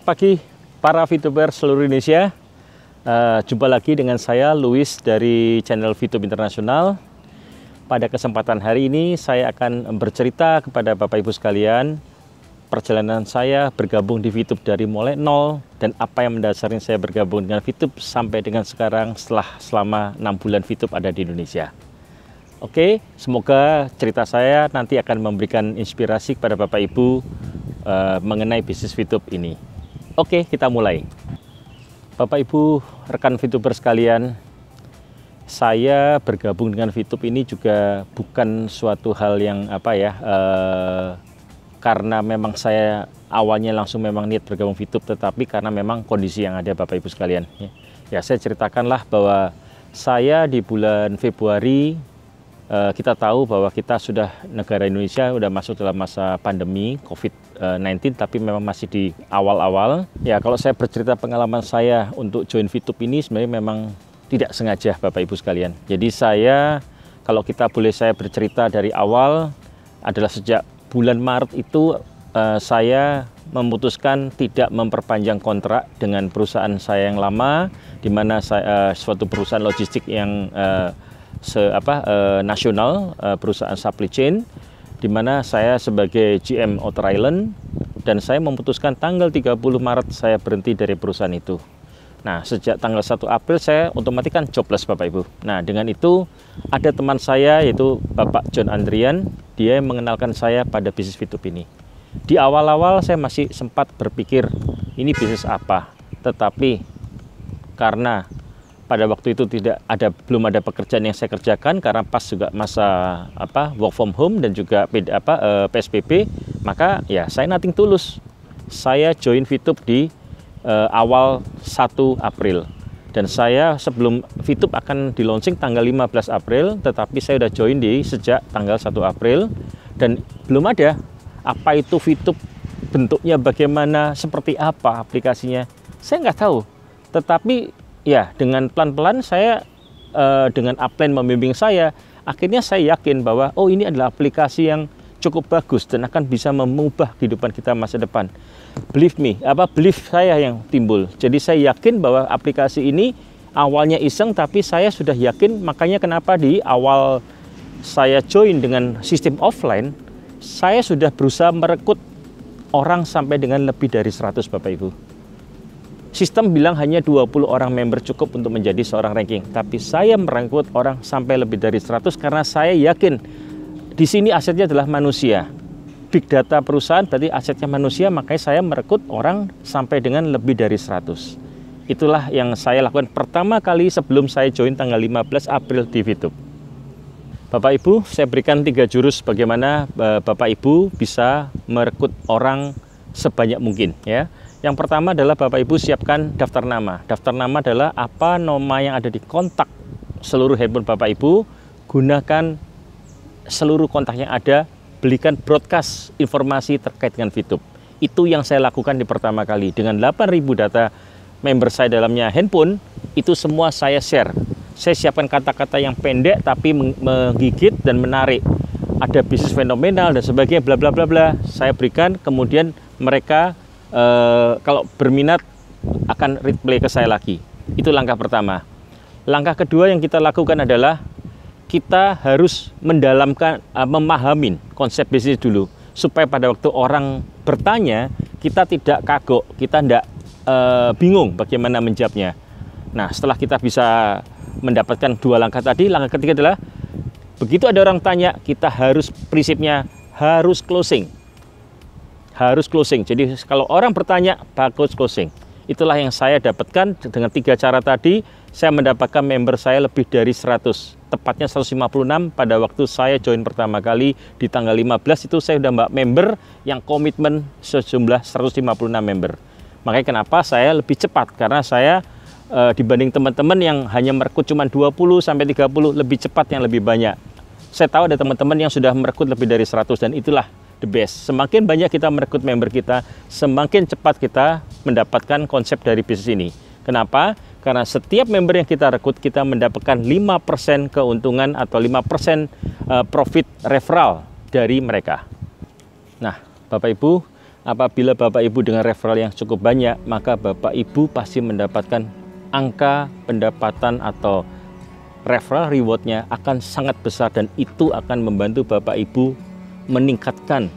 Selamat pagi para VTuber seluruh Indonesia. Jumpa lagi dengan saya Louis dari channel VTube Internasional. Pada kesempatan hari ini saya akan bercerita kepada Bapak Ibu sekalian perjalanan saya bergabung di VTube dari mulai nol dan apa yang mendasari saya bergabung dengan VTube sampai dengan sekarang selama 6 bulan VTube ada di Indonesia. Oke, semoga cerita saya nanti akan memberikan inspirasi kepada Bapak Ibu mengenai bisnis VTube ini. Oke, kita mulai. Bapak Ibu, rekan VTuber sekalian, saya bergabung dengan VTube ini juga bukan suatu hal yang karena memang saya awalnya langsung memang niat bergabung VTube, tetapi karena memang kondisi yang ada Bapak Ibu sekalian. Ya, saya ceritakanlah bahwa saya di bulan Februari, kita tahu bahwa kita sudah, negara Indonesia sudah masuk dalam masa pandemi COVID-19, tapi memang masih di awal-awal. Ya, kalau saya bercerita pengalaman saya untuk join VTube ini sebenarnya memang tidak sengaja Bapak Ibu sekalian. Jadi saya, kalau kita boleh saya bercerita dari awal, adalah sejak bulan Maret itu saya memutuskan tidak memperpanjang kontrak dengan perusahaan saya yang lama, di mana suatu perusahaan logistik yang nasional, perusahaan supply chain, di mana saya sebagai GM Outer Island, dan saya memutuskan tanggal 30 Maret saya berhenti dari perusahaan itu. Nah, sejak tanggal 1 April saya otomatis kan jobless Bapak Ibu. Nah, dengan itu ada teman saya yaitu Bapak John Andrian, dia mengenalkan saya pada bisnis VTube ini. Di awal-awal saya masih sempat berpikir ini bisnis apa, tetapi karena pada waktu itu belum ada pekerjaan yang saya kerjakan karena pas juga masa work from home dan juga PSBB, maka ya saya nothing tulus. Saya join VTube di awal 1 April. Dan saya sebelum VTube akan di launching tanggal 15 April, tetapi saya udah join sejak tanggal 1 April dan belum ada apa itu VTube, bentuknya bagaimana, seperti apa aplikasinya. Saya nggak tahu. Tetapi ya, dengan pelan-pelan saya, dengan upline membimbing saya, akhirnya saya yakin bahwa oh, ini adalah aplikasi yang cukup bagus dan akan bisa mengubah kehidupan kita masa depan. Believe me, belief saya yang timbul. Jadi saya yakin bahwa aplikasi ini awalnya iseng, tapi saya sudah yakin. Makanya kenapa di awal saya join dengan sistem offline, saya sudah berusaha merekrut orang sampai dengan lebih dari 100 Bapak Ibu. Sistem bilang hanya 20 orang member cukup untuk menjadi seorang ranking, tapi saya merekrut orang sampai lebih dari 100 karena saya yakin di sini asetnya adalah manusia. Big data perusahaan berarti asetnya manusia, makanya saya merekrut orang sampai dengan lebih dari 100. Itulah yang saya lakukan pertama kali sebelum saya join tanggal 15 April di VTube. Bapak Ibu, saya berikan 3 jurus bagaimana Bapak Ibu bisa merekrut orang sebanyak mungkin, ya. Yang pertama adalah Bapak Ibu siapkan daftar nama. Daftar nama adalah apa nama yang ada di kontak seluruh handphone Bapak Ibu. Gunakan seluruh kontak yang ada, belikan broadcast informasi terkait dengan VTube. Itu yang saya lakukan di pertama kali. Dengan 8.000 data member saya dalamnya handphone, itu semua saya share. Saya siapkan kata-kata yang pendek tapi menggigit dan menarik. Ada bisnis fenomenal dan sebagainya, bla bla bla bla. Saya berikan, kemudian mereka kalau berminat akan replay ke saya lagi. Itu langkah pertama. Langkah kedua yang kita lakukan adalah kita harus mendalamin, memahamin konsep bisnis dulu, supaya pada waktu orang bertanya kita tidak kagok, kita tidak bingung bagaimana menjawabnya. Nah, setelah kita bisa mendapatkan 2 langkah tadi, langkah ketiga adalah begitu ada orang tanya, kita harus prinsipnya harus closing. Harus closing. Jadi kalau orang bertanya, bagus closing. Itulah yang saya dapatkan dengan 3 cara tadi. Saya mendapatkan member saya lebih dari 100. Tepatnya 156 pada waktu saya join pertama kali di tanggal 15 itu saya sudah member yang komitmen sejumlah 156 member. Makanya kenapa saya lebih cepat, karena saya dibanding teman-teman yang hanya merekrut cuma 20 sampai 30, lebih cepat yang lebih banyak. Saya tahu ada teman-teman yang sudah merekrut lebih dari 100 dan itulah the best. Semakin banyak kita merekrut member kita, semakin cepat kita mendapatkan konsep dari bisnis ini. Kenapa? Karena setiap member yang kita rekrut, kita mendapatkan 5% keuntungan atau 5% profit referral dari mereka. Nah, Bapak Ibu, apabila Bapak Ibu dengan referral yang cukup banyak, maka Bapak Ibu pasti mendapatkan angka pendapatan atau referral rewardnya akan sangat besar, dan itu akan membantu Bapak Ibu meningkatkan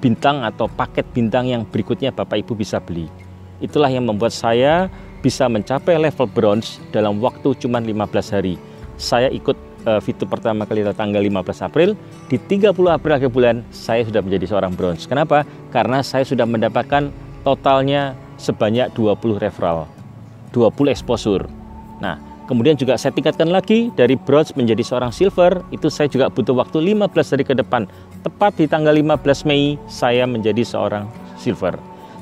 bintang atau paket bintang yang berikutnya Bapak Ibu bisa beli. Itulah yang membuat saya bisa mencapai level bronze dalam waktu cuma 15 hari. Saya ikut VTube pertama kali tanggal 15 April, di 30 April akhir bulan saya sudah menjadi seorang bronze. Kenapa? Karena saya sudah mendapatkan totalnya sebanyak 20 referral, 20 exposure. Nah, kemudian juga saya tingkatkan lagi dari bronze menjadi seorang silver. Itu saya juga butuh waktu 15 hari ke depan. Tepat di tanggal 15 Mei saya menjadi seorang silver.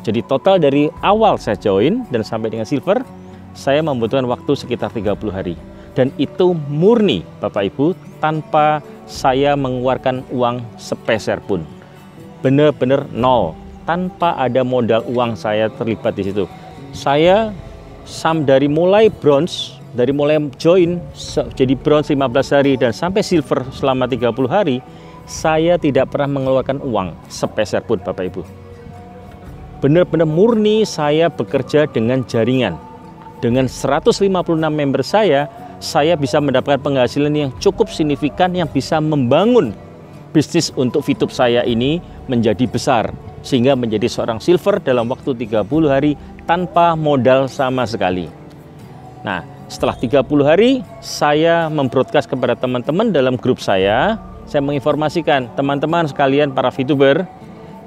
Jadi total dari awal saya join dan sampai dengan silver, saya membutuhkan waktu sekitar 30 hari. Dan itu murni Bapak Ibu, tanpa saya mengeluarkan uang sepeser pun. Benar-benar nol, tanpa ada modal uang saya terlibat di situ. Saya dari mulai bronze, dari mulai join jadi bronze 15 hari dan sampai silver selama 30 hari, saya tidak pernah mengeluarkan uang sepeser pun Bapak Ibu. Benar-benar murni saya bekerja dengan jaringan. Dengan 156 member saya bisa mendapatkan penghasilan yang cukup signifikan yang bisa membangun bisnis untuk VTube saya ini menjadi besar, sehingga menjadi seorang silver dalam waktu 30 hari tanpa modal sama sekali. Nah, setelah 30 hari saya membroadcast kepada teman-teman dalam grup saya menginformasikan teman-teman sekalian para VTuber,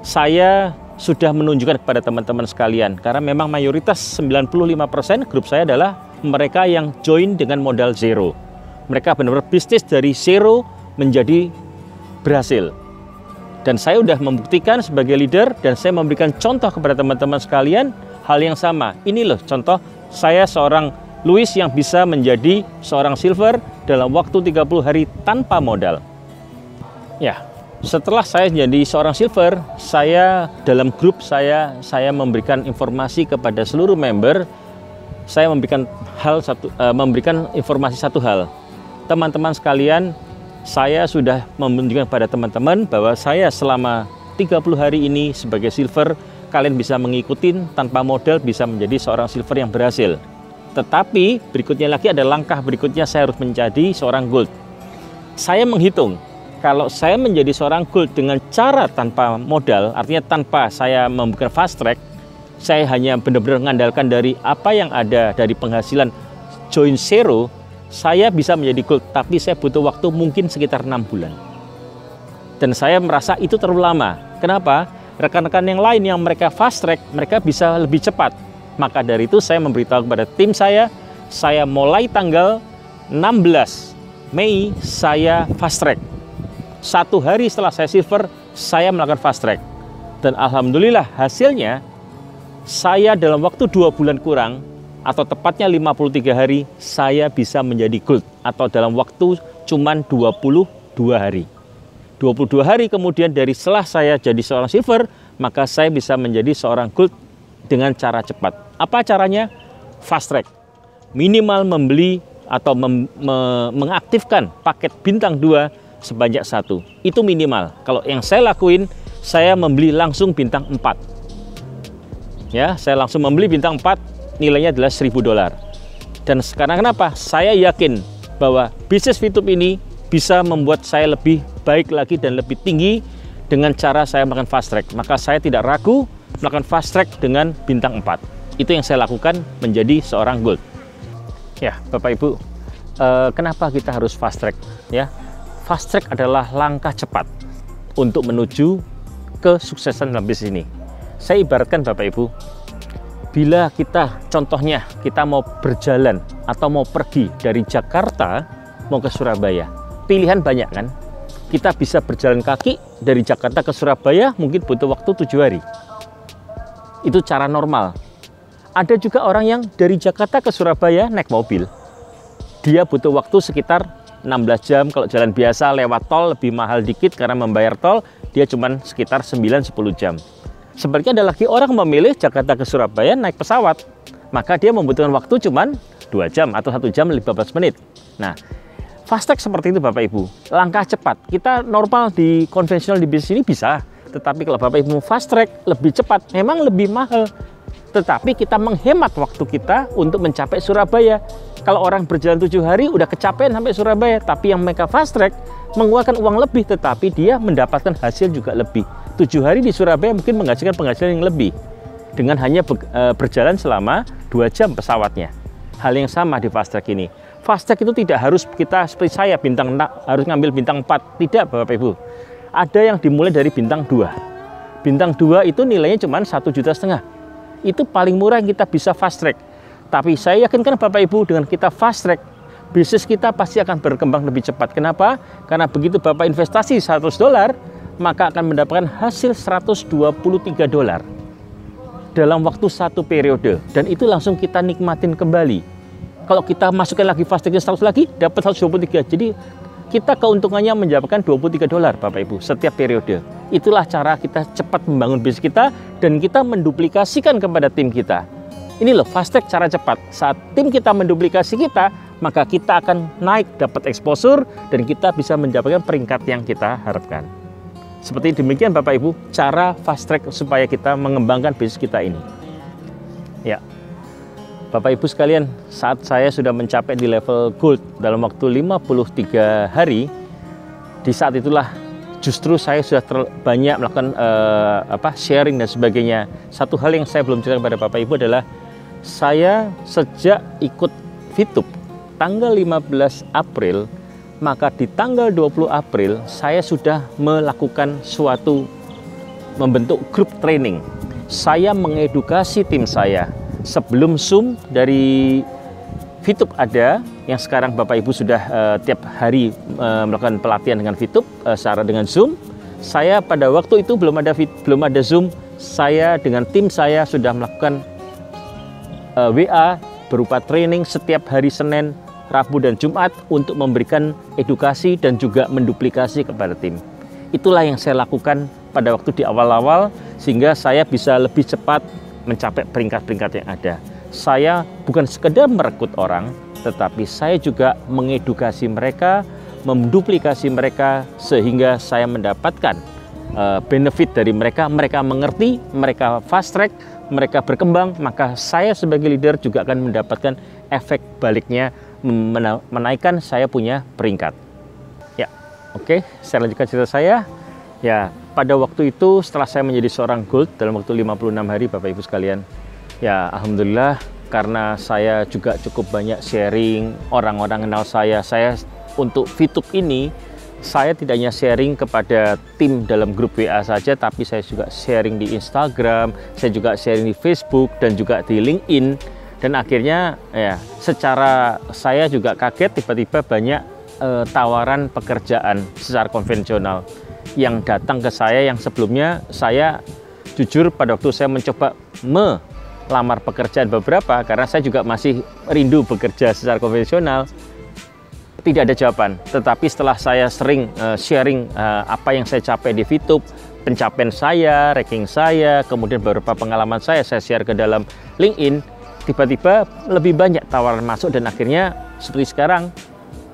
saya sudah menunjukkan kepada teman-teman sekalian, karena memang mayoritas 95% grup saya adalah mereka yang join dengan modal zero. Mereka benar-benar bisnis dari zero menjadi berhasil. Dan saya sudah membuktikan sebagai leader, dan saya memberikan contoh kepada teman-teman sekalian hal yang sama. Ini loh contoh saya seorang Louis yang bisa menjadi seorang silver dalam waktu 30 hari tanpa modal. Ya, setelah saya jadi seorang silver, saya dalam grup saya memberikan informasi kepada seluruh member. Saya memberikan informasi satu hal. Teman-teman sekalian, saya sudah menunjukkan kepada teman-teman bahwa saya selama 30 hari ini sebagai silver, kalian bisa mengikuti tanpa modal, bisa menjadi seorang silver yang berhasil. Tetapi berikutnya lagi ada langkah berikutnya, saya harus menjadi seorang gold. Saya menghitung, kalau saya menjadi seorang gold dengan cara tanpa modal, artinya tanpa saya membuka fast track, saya hanya benar-benar mengandalkan dari apa yang ada dari penghasilan join zero, saya bisa menjadi gold, tapi saya butuh waktu mungkin sekitar 6 bulan. Dan saya merasa itu terlalu lama. Kenapa? Rekan-rekan yang lain yang mereka fast track, mereka bisa lebih cepat. Maka dari itu saya memberitahu kepada tim saya mulai tanggal 16 Mei saya fast track. 1 hari setelah saya silver, saya melakukan fast track. Dan alhamdulillah hasilnya, saya dalam waktu 2 bulan kurang, atau tepatnya 53 hari, saya bisa menjadi gold, atau dalam waktu cuman 22 hari. 22 hari kemudian dari setelah saya jadi seorang silver, maka saya bisa menjadi seorang gold dengan cara cepat. Apa caranya? Fast track. Minimal membeli atau mengaktifkan paket bintang 2 sebanyak 1. Itu minimal. Kalau yang saya lakuin, saya membeli langsung bintang 4. Ya, saya langsung membeli bintang 4, nilainya adalah $1.000. Dan sekarang kenapa? Saya yakin bahwa bisnis VTube ini bisa membuat saya lebih baik lagi dan lebih tinggi dengan cara saya melakukan fast track. Maka saya tidak ragu melakukan fast track dengan bintang 4. Itu yang saya lakukan menjadi seorang gold. Ya, Bapak Ibu, kenapa kita harus fast track? Ya, fast track adalah langkah cepat untuk menuju kesuksesan dalam bisnis ini. Saya ibaratkan Bapak Ibu, bila kita contohnya kita mau berjalan atau mau pergi dari Jakarta mau ke Surabaya, pilihan banyak kan? Kita bisa berjalan kaki dari Jakarta ke Surabaya mungkin butuh waktu 7 hari. Itu cara normal. Ada juga orang yang dari Jakarta ke Surabaya naik mobil. Dia butuh waktu sekitar 16 jam, kalau jalan biasa lewat tol lebih mahal dikit karena membayar tol, dia cuma sekitar 9-10 jam. Sebaliknya ada lagi orang memilih Jakarta ke Surabaya naik pesawat, maka dia membutuhkan waktu cuma 2 jam atau 1 jam 15 menit. Nah, fast track seperti itu Bapak Ibu, langkah cepat. Kita normal di konvensional di bisnis ini bisa, Tetapi kalau Bapak Ibu mau fast track lebih cepat, memang lebih mahal. Tetapi kita menghemat waktu kita untuk mencapai Surabaya. Kalau orang berjalan 7 hari udah kecapean sampai Surabaya, tapi yang mereka fast track mengeluarkan uang lebih, tetapi dia mendapatkan hasil juga lebih. 7 hari di Surabaya mungkin menghasilkan penghasilan yang lebih dengan hanya berjalan selama 2 jam pesawatnya. Hal yang sama di fast track ini. Fast track itu tidak harus kita seperti saya bintang 6, harus ngambil bintang 4. Tidak, Bapak Ibu. Ada yang dimulai dari bintang 2. Bintang 2 itu nilainya cuma 1,5 juta. Itu paling murah yang kita bisa fast track. Tapi saya yakinkan Bapak Ibu, dengan kita fast track, bisnis kita pasti akan berkembang lebih cepat. Kenapa? Karena begitu Bapak investasi $100, maka akan mendapatkan hasil $123 dalam waktu 1 periode. Dan itu langsung kita nikmatin kembali. Kalau kita masukkan lagi fast track 100 lagi, dapat 123. Jadi kita keuntungannya mendapatkan $23 Bapak Ibu setiap periode. Itulah cara kita cepat membangun bisnis kita dan kita menduplikasikan kepada tim kita. Ini loh fast track cara cepat. Saat tim kita menduplikasi kita, maka kita akan naik dapat exposure dan kita bisa mendapatkan peringkat yang kita harapkan. Seperti demikian Bapak Ibu cara fast track supaya kita mengembangkan bisnis kita ini. Ya. Bapak Ibu sekalian, saat saya sudah mencapai di level gold dalam waktu 53 hari, di saat itulah justru saya sudah banyak melakukan sharing dan sebagainya. Satu hal yang saya belum ceritakan kepada Bapak Ibu adalah saya sejak ikut Fitup tanggal 15 April, maka di tanggal 20 April saya sudah melakukan suatu membentuk grup training. Saya mengedukasi tim saya. Sebelum Zoom dari Fitup ada, yang sekarang Bapak Ibu sudah tiap hari melakukan pelatihan dengan Fitup secara dengan Zoom. Saya pada waktu itu belum ada Zoom, saya dengan tim saya sudah melakukan WA berupa training setiap hari Senin, Rabu dan Jumat untuk memberikan edukasi dan juga menduplikasi kepada tim. Itulah yang saya lakukan pada waktu di awal-awal sehingga saya bisa lebih cepat mencapai peringkat-peringkat yang ada. Saya bukan sekedar merekrut orang, tetapi saya juga mengedukasi mereka, menduplikasi mereka sehingga saya mendapatkan benefit dari mereka. Mereka mengerti, mereka fast track, mereka berkembang, maka saya sebagai leader juga akan mendapatkan efek baliknya, menaikkan saya punya peringkat. Ya, oke, saya lanjutkan cerita saya. Ya, pada waktu itu setelah saya menjadi seorang gold dalam waktu 56 hari Bapak Ibu sekalian, ya alhamdulillah karena saya juga cukup banyak sharing, orang-orang kenal saya untuk Fitup ini, saya tidak hanya sharing kepada tim dalam grup WA saja, tapi saya juga sharing di Instagram, saya juga sharing di Facebook dan juga di LinkedIn. Dan akhirnya ya secara saya juga kaget tiba-tiba banyak tawaran pekerjaan secara konvensional yang datang ke saya, yang sebelumnya saya jujur pada waktu saya mencoba melamar pekerjaan beberapa, karena saya juga masih rindu bekerja secara konvensional, tidak ada jawaban. Tetapi setelah saya sering sharing apa yang saya capai di Fitup, pencapaian saya, ranking saya, kemudian beberapa pengalaman saya share ke dalam LinkedIn, tiba-tiba lebih banyak tawaran masuk dan akhirnya seperti sekarang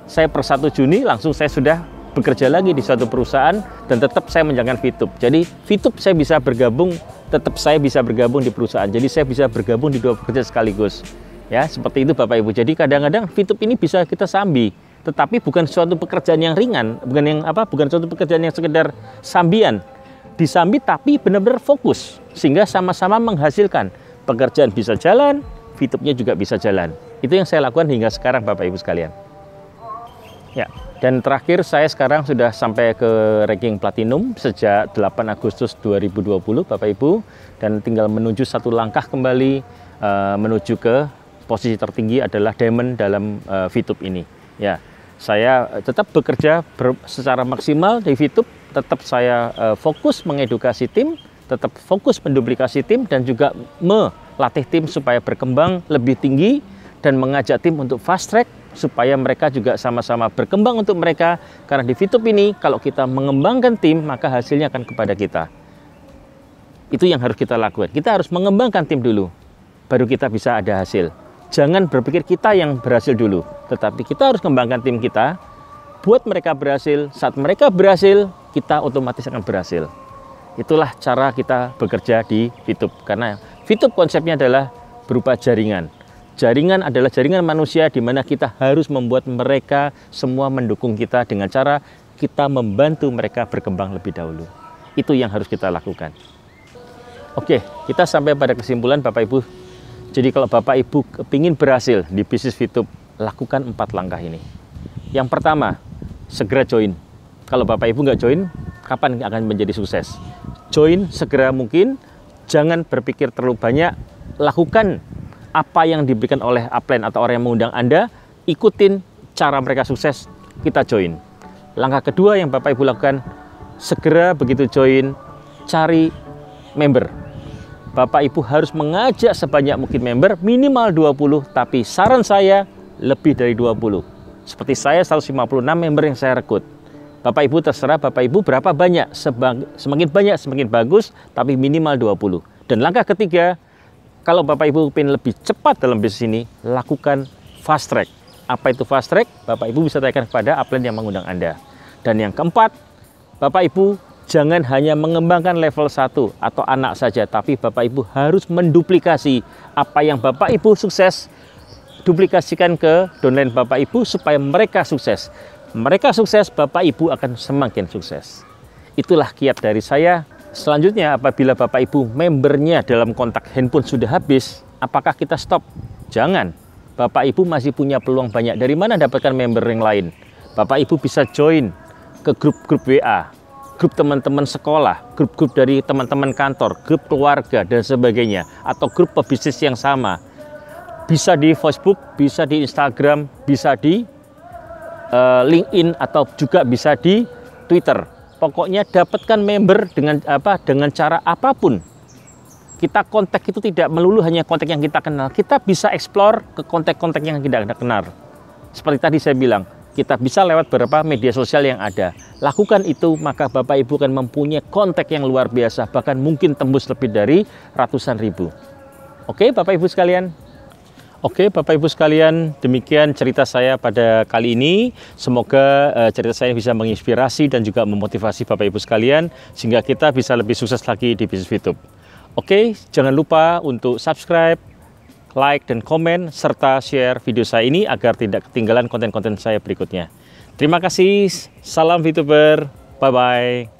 saya per 1 Juni langsung saya sudah bekerja lagi di suatu perusahaan dan tetap saya menjalankan Fitup. Jadi Fitup saya bisa bergabung, tetap saya bisa bergabung di perusahaan. Jadi saya bisa bergabung di 2 pekerjaan sekaligus. Ya, seperti itu Bapak Ibu. Jadi kadang-kadang Fitup ini bisa kita sambi, tetapi bukan suatu pekerjaan yang ringan, bukan suatu pekerjaan yang sekedar sambian. Disambi tapi benar-benar fokus sehingga sama-sama menghasilkan. Pekerjaan bisa jalan, Fitupnya juga bisa jalan. Itu yang saya lakukan hingga sekarang Bapak Ibu sekalian. Ya, dan terakhir saya sekarang sudah sampai ke ranking platinum sejak 8 Agustus 2020 Bapak Ibu, dan tinggal menuju satu langkah kembali menuju ke posisi tertinggi adalah diamond dalam Fitup ini. Ya, saya tetap bekerja secara maksimal di Fitup, tetap saya fokus mengedukasi tim, tetap fokus menduplikasi tim dan juga melatih tim supaya berkembang lebih tinggi dan mengajak tim untuk fast track supaya mereka juga sama-sama berkembang untuk mereka. Karena di Fitup ini kalau kita mengembangkan tim maka hasilnya akan kepada kita. Itu yang harus kita lakukan. Kita harus mengembangkan tim dulu, baru kita bisa ada hasil. Jangan berpikir kita yang berhasil dulu, tetapi kita harus kembangkan tim kita, buat mereka berhasil. Saat mereka berhasil, kita otomatis akan berhasil. Itulah cara kita bekerja di VTube. Karena VTube konsepnya adalah berupa jaringan. Jaringan adalah jaringan manusia di mana kita harus membuat mereka semua mendukung kita dengan cara kita membantu mereka berkembang lebih dahulu. Itu yang harus kita lakukan. Oke, kita sampai pada kesimpulan Bapak Ibu. Jadi kalau Bapak Ibu ingin berhasil di bisnis VTube, lakukan 4 langkah ini. Yang pertama, segera join. Kalau Bapak Ibu nggak join, kapan akan menjadi sukses? Join segera mungkin, jangan berpikir terlalu banyak, lakukan apa yang diberikan oleh upline atau orang yang mengundang Anda, ikutin cara mereka sukses, kita join. Langkah kedua yang Bapak Ibu lakukan, segera begitu join, cari member. Bapak Ibu harus mengajak sebanyak mungkin member, minimal 20, tapi saran saya lebih dari 20. Seperti saya 156 member yang saya rekrut. Bapak Ibu terserah Bapak Ibu berapa banyak, semakin banyak semakin bagus, tapi minimal 20. Dan langkah ketiga, kalau Bapak Ibu ingin lebih cepat dalam bisnis ini, lakukan fast track. Apa itu fast track? Bapak Ibu bisa tanyakan kepada upline yang mengundang Anda. Dan yang keempat, Bapak Ibu jangan hanya mengembangkan level 1 atau anak saja, tapi Bapak Ibu harus menduplikasi apa yang Bapak Ibu sukses, duplikasikan ke downline Bapak Ibu supaya mereka sukses. Mereka sukses, Bapak Ibu akan semakin sukses. Itulah kiat dari saya. Selanjutnya, apabila Bapak Ibu membernya dalam kontak handphone sudah habis, apakah kita stop? Jangan. Bapak Ibu masih punya peluang banyak. Dari mana dapatkan member yang lain? Bapak Ibu bisa join ke grup-grup WA, grup teman-teman sekolah, grup-grup dari teman-teman kantor, grup keluarga, dan sebagainya. Atau grup pebisnis yang sama. Bisa di Facebook, bisa di Instagram, bisa di LinkedIn, atau juga bisa di Twitter. Pokoknya dapatkan member dengan cara apapun. Kita kontak itu tidak melulu hanya kontak yang kita kenal. Kita bisa explore ke kontak-kontak yang tidak kenal. Seperti tadi saya bilang, kita bisa lewat beberapa media sosial yang ada. Lakukan itu, maka Bapak Ibu akan mempunyai kontak yang luar biasa, bahkan mungkin tembus lebih dari ratusan ribu. Oke, Bapak Ibu sekalian. Oke, Bapak Ibu sekalian, demikian cerita saya pada kali ini. Semoga cerita saya bisa menginspirasi dan juga memotivasi Bapak Ibu sekalian, sehingga kita bisa lebih sukses lagi di bisnis VTube. Oke, jangan lupa untuk subscribe, like, dan komen, serta share video saya ini agar tidak ketinggalan konten-konten saya berikutnya. Terima kasih, salam VTuber, bye-bye.